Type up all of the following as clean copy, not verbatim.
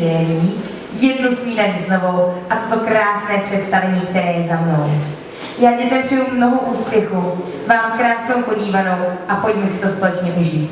svídelí, jednu snídaní s novou a toto krásné představení, které je za mnou. Já dětem přeju mnoho úspěchu, vám krásnou podívanou a pojďme si to společně užít.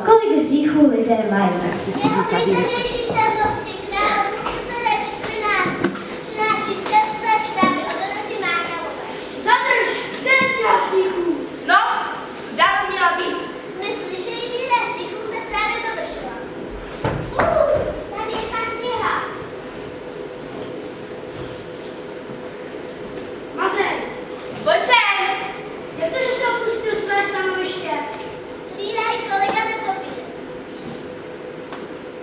Kolik hříchů lidé mají. Nejhodnější tétosti královny Cypere 14 přináší čestné stavy od Doroty Máchalové. Zadrž! Ten měl hříchů! No, dávno měla být. Myslím, že jí míra hříchů se právě dovršila. Tady je ta kniha. Mazej! Pojď sem! Jak to, že jsi opustil své stanoviště? Hlídaj, kolega netopí.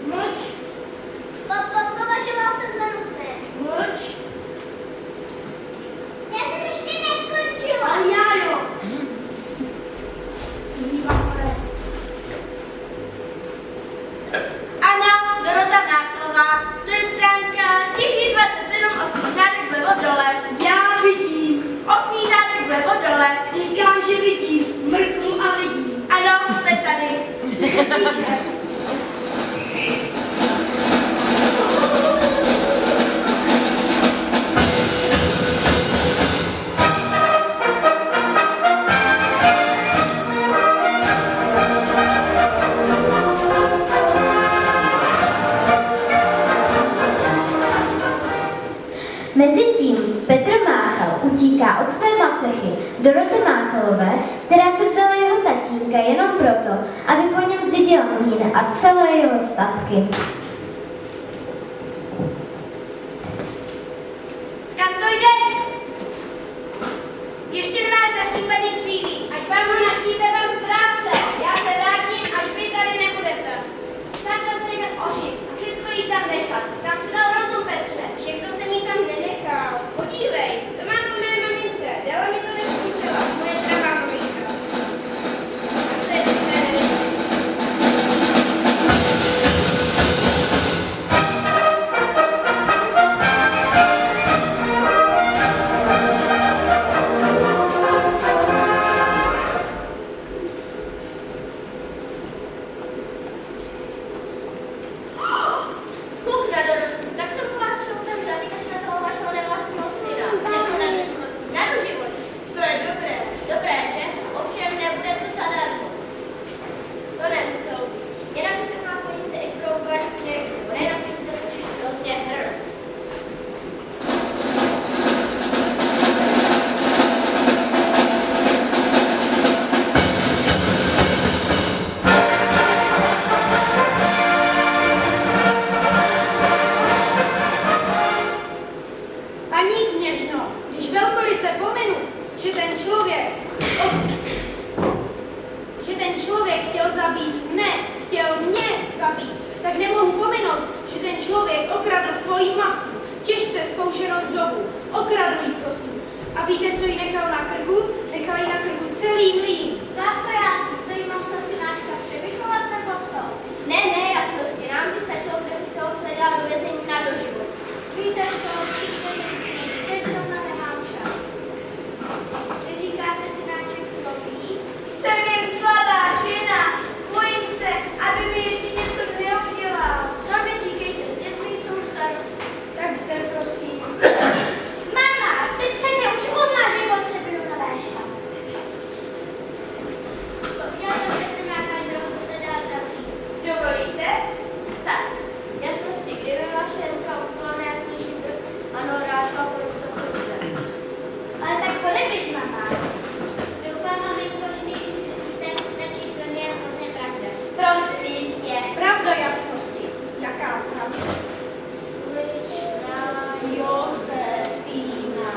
Mlč! Považoval jsem za nutné. Mlč! Já jsem ještě neskončila. A já jo! Ano, Dorota Máchalová, to je stránka 1027, 8. řádek vlevo dole. Já vidím! 8. řádek vlevo dole. Říkám, že vidím. Mrknu a vidím. Ano, teď tady. Mezitím Petr Máchal utíká od své macechy Doroty Máchalové, která si vzala jeho tatínka jenom proto, aby po něm zdědil mlýn a celé jeho statky. Kam to jdeš? Ještě nemáš naštípený dříví. Ať vám ho naštípe pan správce. Já se vrátím, až vy tady nebudete. Takhle se jde ožit a všechno jí tam nechat. Tam si dal rozum, Petře. Všechno jsem jí tam nenechal. Podívej, to mám po mé mamince. Dala mi to neskučila, moje pravá maminka. A to je své nevědět. víte, co jí nechal na krku? Nechal jí na krku celý mlýn. No a co já s tím? To jí mám na synáčka vychovat nebo co? Ne, jasnosti, nám by stačilo, kdybyste ho vsadila do vězení na doživot. Víte co, teď zrovna nemám čas. Vy říkáte synáček zlobí? Jsem jen slabá žena. Bojím se, aby mi ještě něco neudělal. To mi říkejte, s dětmi jsou starosti. Tak zde prosím. Mama, teď přece už ona, že potřebuju nové šaty. Já tam Petr Mácha, že ho chcete dát zavřít. Dovolíte? Tak, jasnosti, kdyby vaše ruka úplná, já slyším ano, ráčo a podepsat se zde. Ale tak podepiš, mama. Doufám, maminko, že nejdřív zjistíte, na čí straně je vlastně pravda. Prosím tě. Pravda jasnosti. Jaká pravda? Slyšná Josefína.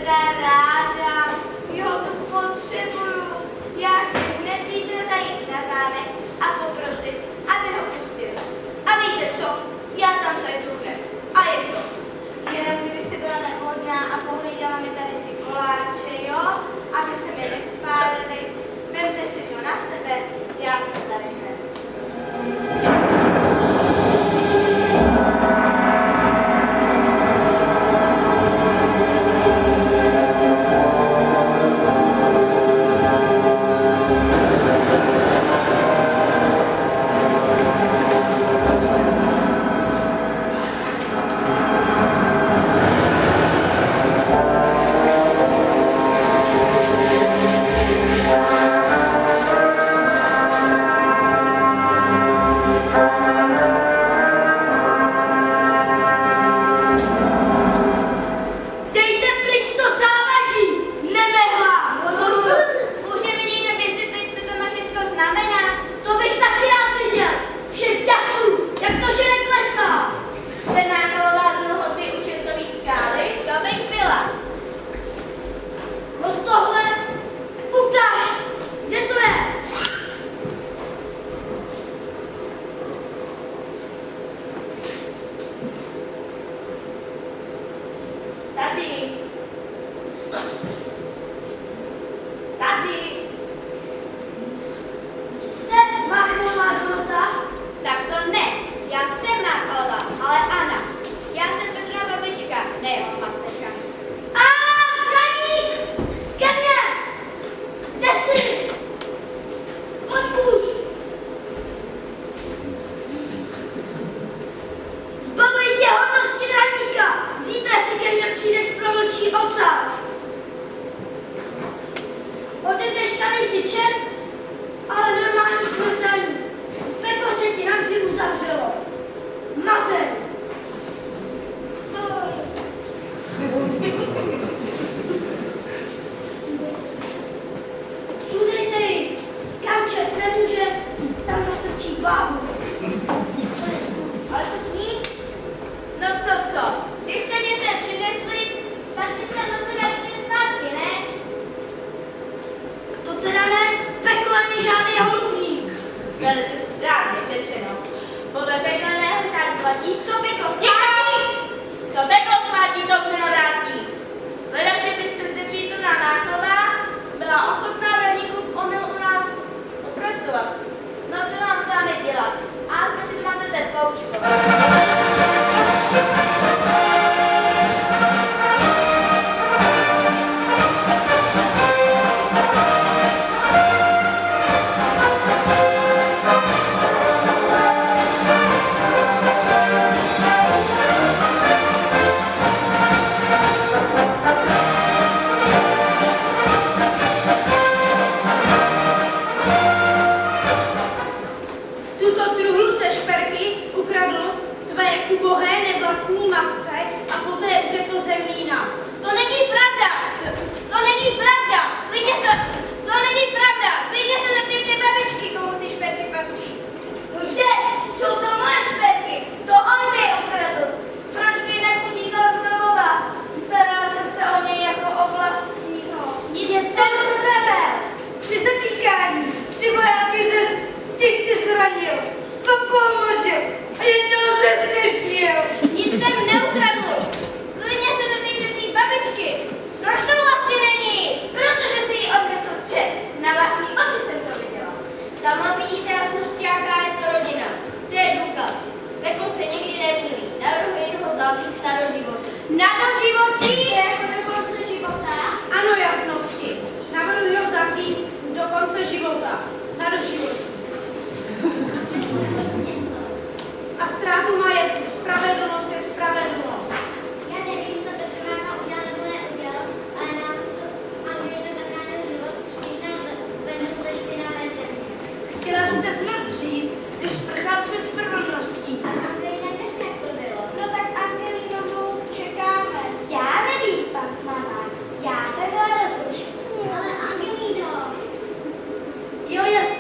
Petra ráda. Jo, to potřebuju. Já chci hned zítra zajít na zámek a poprosit, aby ho pustili. A víte co? Já tam zajdu hned. A je to. Jenom kdybyste byla tak hodná a pohlídala mi tady ty koláče, jo? Aby se mi nespálili. Vemte si to na sebe, já jsem tady hned.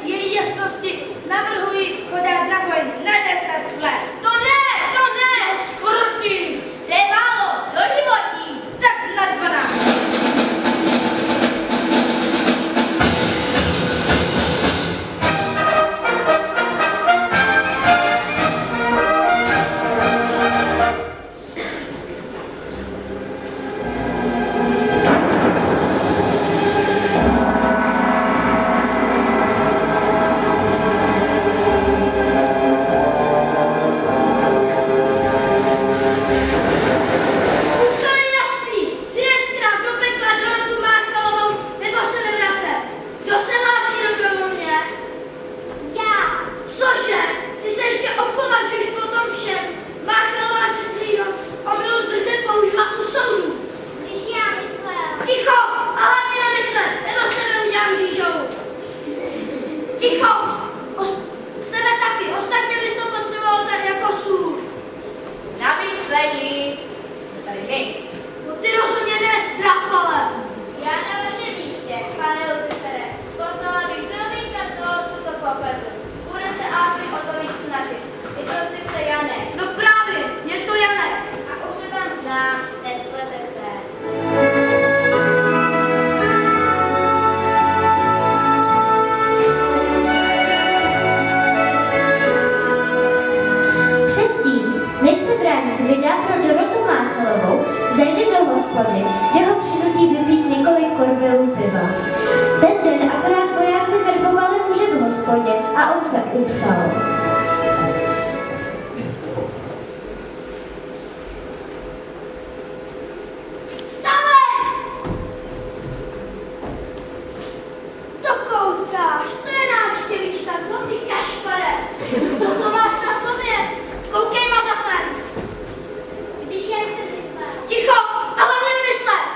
Je jasnost Frank vydá pro Dorotu Máchalovou, zajde do hospody, kde ho přinutí vypít několik korbelů piva. Ten den akorát vojáci verbovali muže v hospodě a on se upsal. Vstavej! To koukáš, to je návštěvička, co ty kašpare? Co to máš na sobě? Koukej ma za tlen. Když já jsem myslela. Ticho, a hlavně nemyslet.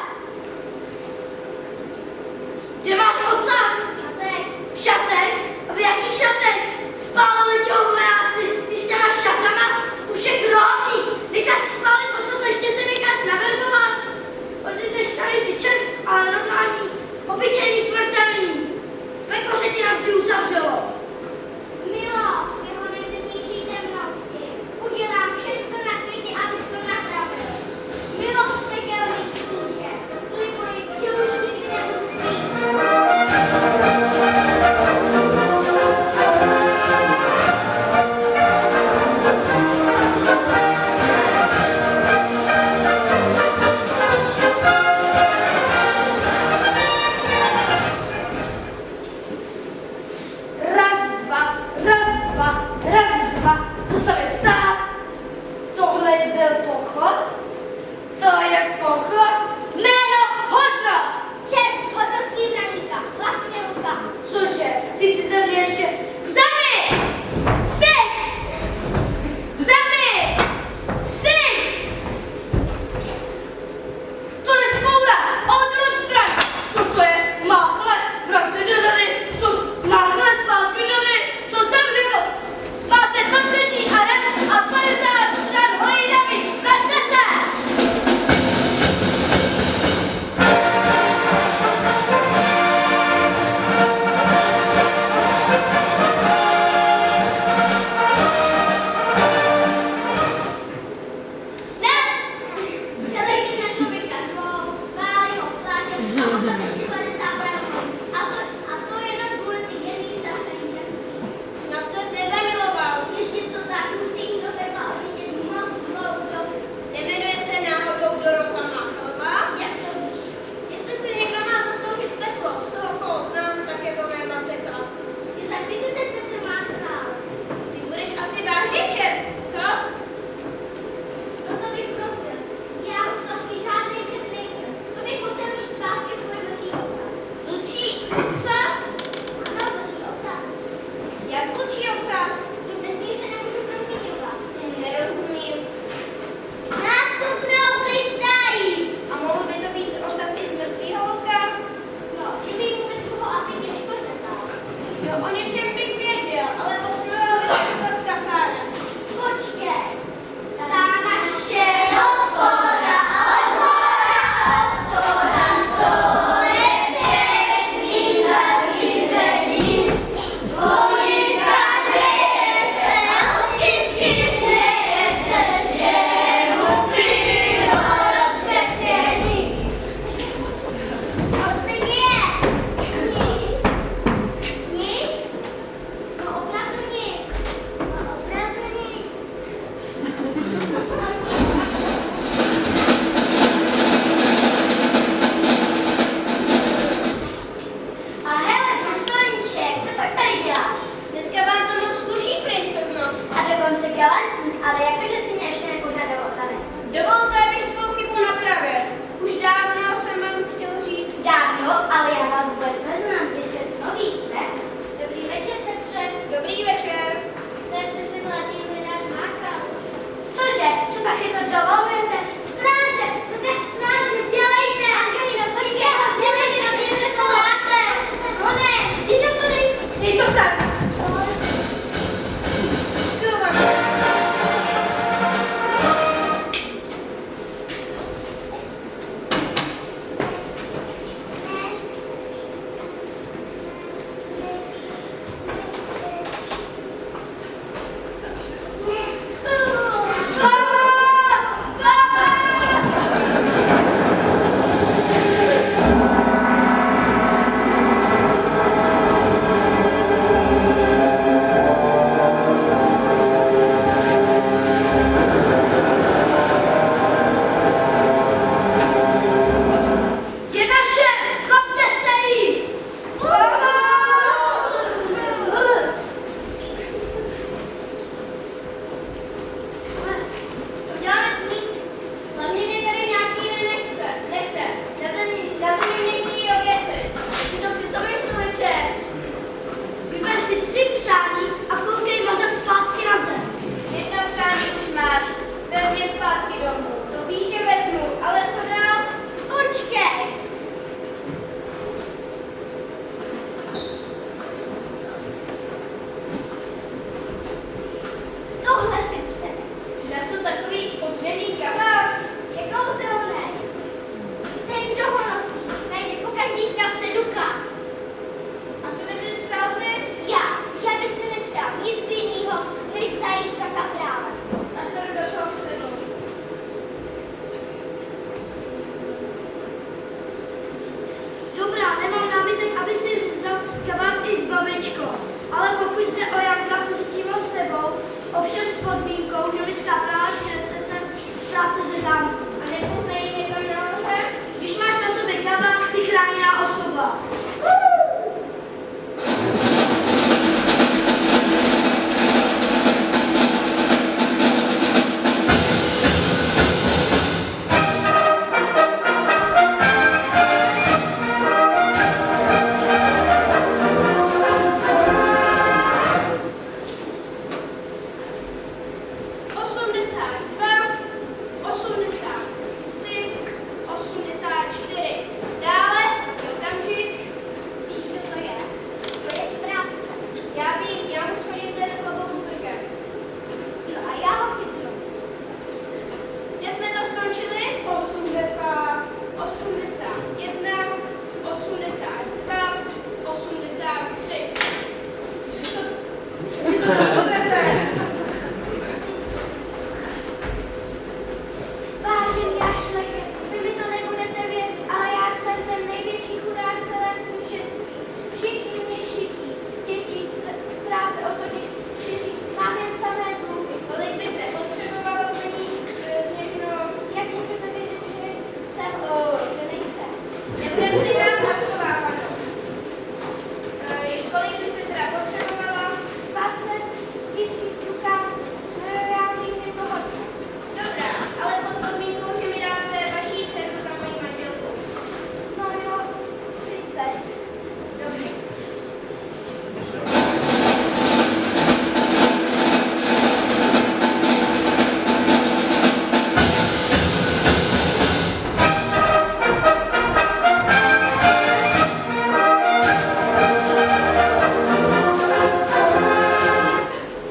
Kde máš ocas? A teď? V šatech? A v jakých šatech? Spál mě zpátky domů. To víš, že vezmu, ale co dál? Počkej! Tohle si přene. Na co takový odřený kabát? Je kouzelné. Ten, kdo ho nosí, najde po každý v kapse dukát. A co by si přál ty? Já bych si nepřál nic jiného, než zajít za kaprálem. A to do toho chce mluvit. Dobrá, nemám námitek, aby si vzal kabát i s babičkou. Ale pokud jde o Janka, pustím ho s tebou, ovšem s podmínkou, že mi z kaprála přinesete právce ze zámku. A nepoznej někdo nahoře? Když máš na sobě kabát, jsi chráněná osoba. Dále, okamžik. Víš, kdo to je? To je správce. Já vím, já mu schodím ten klobouk s brkem. Jo, a já ho chytnu. Kde jsme to skončili? 80, 81, 82, 83. Co si to povedeš? Vážený Ašleche, vy mi to nebudete věřit, ale já jsem ten největší chudák v celém knížectví. Všichni mě šití. Děti z práce o totiž chci říct, mám jen samé dluhy. Kolik byste potřebovala paní Kněžno? Jak můžete vědět, že jsem, že nejsem? Nebudem si dát naskovávanou. Kolik byste teda potřebovala? 20 000 dukátů. No já vím, je to hodně. Dobrá, ale pod podmínkou, že mi dáte vaší dceru za moji manželku. No jo, 30. Dobrý.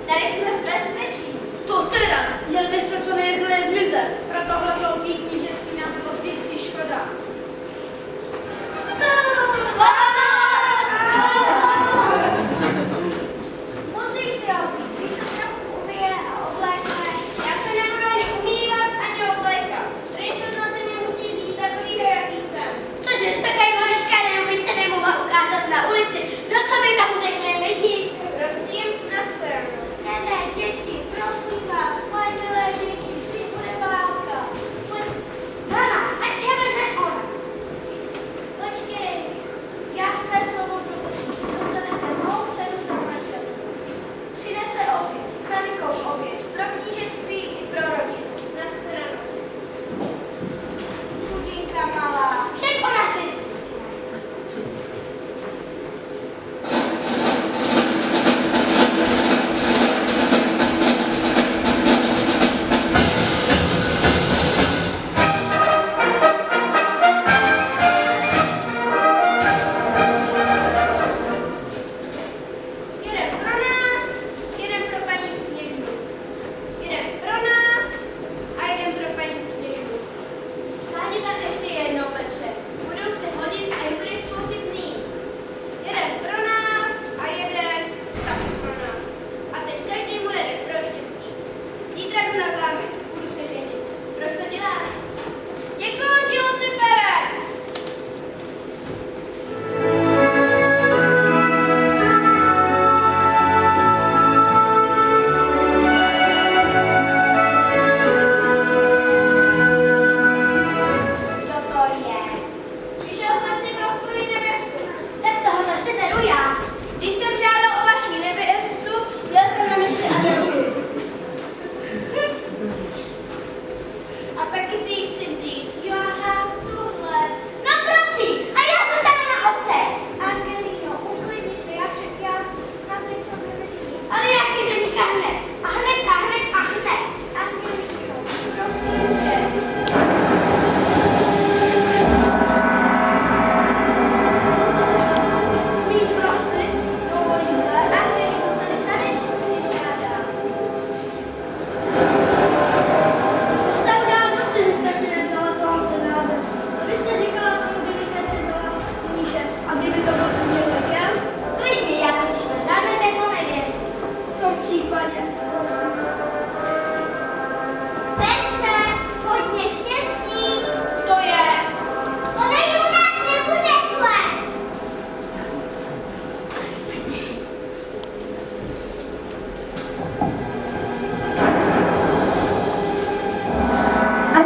Tady jsme v bezpečí. To teda, měli bychom co nejrychleji zmizet. Pro tohle hloupý knížectví nás bylo vždycky škoda. Musíš si ho vzít, když se trochu umije a oblékne. Já se nebudu ani umývat, ani oblékat. Princezna si mě musí vzít takovýho, jaký jsem. Cože, s takovým hoškarem bych se nemohla ukázat na ulici. No co by tam řekli lidi? Prosím, na stranu. Ne, děti, prosím vás, moje milé děti, vždyť bude válka. Pojď, Nana, ať si je vezme ona. Počkej, já své slovo propočím. Dostanete mou cenu za manžel. Přinese oběť, velikou oběť, pro knížectví i pro rodinu. Na stranu. Chudinka malá, však ona si Jeden pro nás, jeden pro paní Kněžnu. Jeden pro nás a jeden pro paní Kněžnu. Sádi tam ještě jednou, Petře. Budou se hodit a jim bude spoustit dní. Jeden pro nás a jeden taky pro nás. A teď každý mu jede pro štěstí. Zítra jdu na zámek, budu se ženit. Proč to děláš? Děkuji ti, Lucifere! Kdo to je? Přišel jsem si pro svoji nevěstu. Tak tohle si beru já. Když jsem žádal o vaší nevěstu, měl jsem na mysli Adelku. A taky si ji chci vzít. Aha, tuhle. No prosím, a já zůstanu na otce. Angelino, uklidni se, já snad něco vymyslím. Ale já chci ženíka hned. A hned, a hned, a hned. Angelino,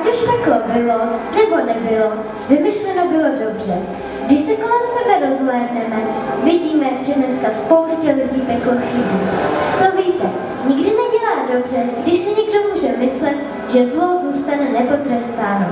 Ať už peklo bylo nebo nebylo, vymyšleno bylo dobře. Když se kolem sebe rozhlédneme, vidíme, že dneska spoustě lidí peklo chybí. To víte, nikdy nedělá dobře, když si někdo může myslet, že zlo zůstane nepotrestáno.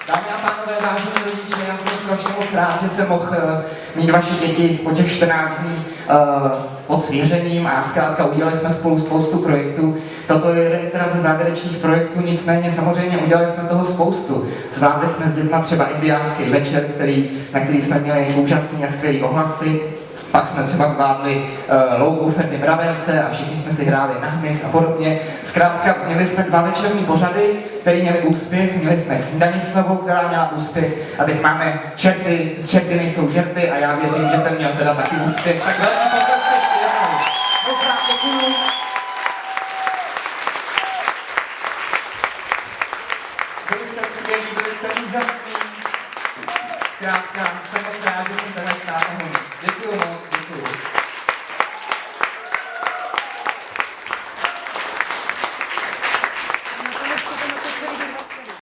Dámy a pánové, vážení rodiče, já jsem strašně moc rád, že jsem mohl mít vaše děti po těch 14 dní pod svěřením a zkrátka udělali jsme spolu spoustu projektů. Toto je jeden teda ze závěrečných projektů, nicméně samozřejmě udělali jsme toho spoustu. Zvládli jsme s dětma třeba indiánský večer, na který jsme měli úžasně skvělý ohlasy. Pak jsme třeba zvládli louku Ferdy Mravence a všichni jsme si hráli na hmyz a podobně. Zkrátka měli jsme 2 večerní pořady, které měly úspěch, měli jsme Snídani s Novou, která měla úspěch a teď máme Čerty, z Čerty nejsou žerty a já věřím, že ten měl teda taky úspěch. Tak velmi potlesky ještě jednou. Moc vám děkuju. Byli jste skvělí, byli jste úžasní. Zkrátka jsem moc rád, že jsem tenhle stát mohl. Děkuju.